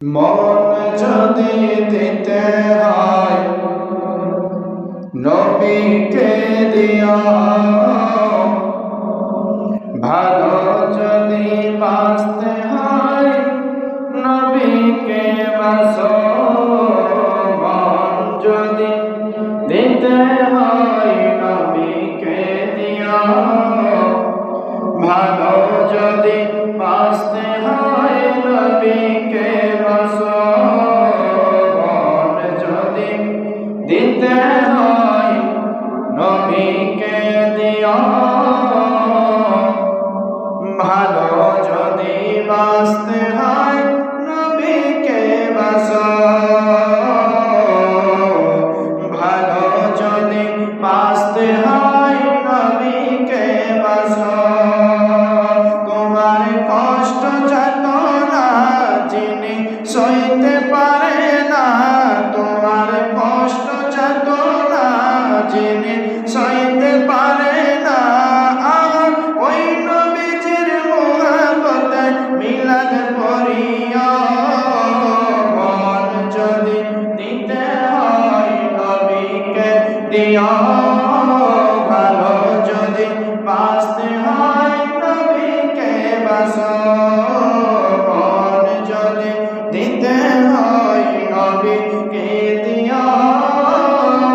মন যদি দিতে হয় নবীকে দিও, ভালো যদি বাঁচতে হয় নবীকে বাসো। মন যদি দিতে হয় নবীকে দিও, ভালো যদি বাঁচতে হয় নবীকে বাসো। মন যদি দিতে হয় নবীকে দিও, ভালো যদি বাঁচতে হয় নবীকে বাসো। ভালো যদি বাঁচতে হয় নবীকে বাসো। তোমার কষ্ট যাতনা যিনি সইতে পারে না, তোমার কষ্ট যাতনা যিনি সইতে পারে না, ওই নবীজির মুহাব্বতে মিলাদ পড়িও। মন যদি দিতে হয় নবীকে দিও, ভালো যদি বাঁচতে হয় নবীকে বাসো। মন যদি দিতে হয় নবীকে দিও,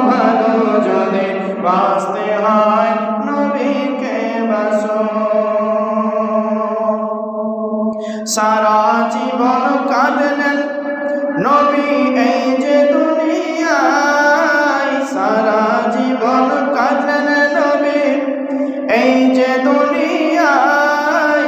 ভালো যদি বাঁচতে হয় নবীকে বাসো। সারা জীবন কাঁদলেন নবী এই যে দুনিয়ায়, সারা জীবন কাঁদলেন নবী এই যে দুনিয়ায়।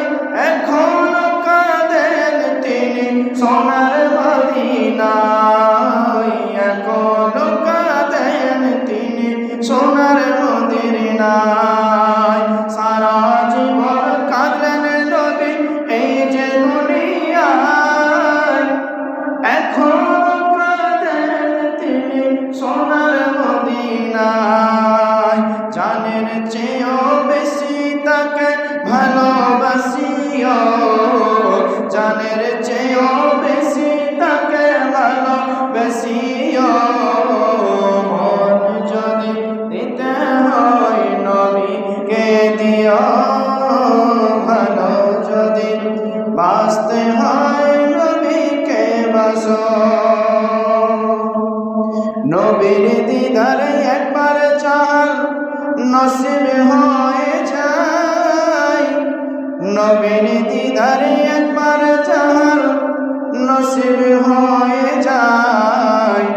এখনো কাঁদেন তিনি সোনার মদিনায়, এখনো কাঁদেন তিনি সোনার মদিনায়। সারা জীবন কাঁদলেন নবী এই যে দুনিয়ায়, এখনো কাঁদেন তিনি সোনার মদিনায়। জানের চেয়েও বেশি তাকে ভালোবাসিও, জানের চেয়েও বেশি তাকে ভালোবাসিও। মন যদি দিতে হয় নবীকে দিও, ভালো যদি বাঁচতে হয় নবীকে বাসো। নবীর দিদারে একবার চাল নসিব হয়ে যায়, নবীর দিদারে একবার চাল নসিব হয়ে যায়।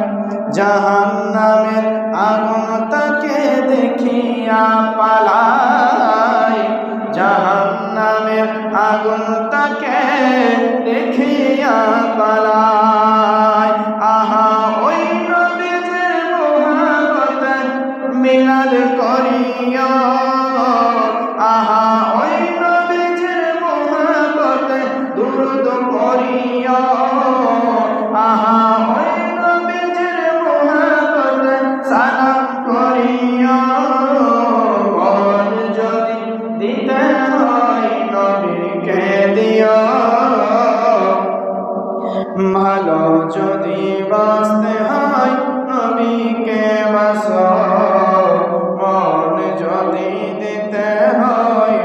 জাহান্নামের আগুন তাকে দেখিয়া পালায়, জাহান্নামের আগুন তাকে দেখিয়া পালায়। আহা ওই নবীজির মুহাব্বতে মিলাদ করিও, আহা ওই নবীজির মুহাব্বতে দুরূদ পড়িও, আহা ওই নবীজির মুহাব্বতে সালাম করিও। মন যদি দিতে হয় নবীকে দিও, ভালো যদি বাঁচতে হয় নবীকে বাসো। মন যদি দিতে হয়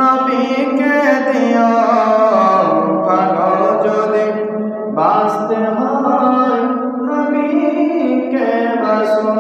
নবীকে দিও, ভালো যদি বাঁচতে হয় নবীকে বাসো।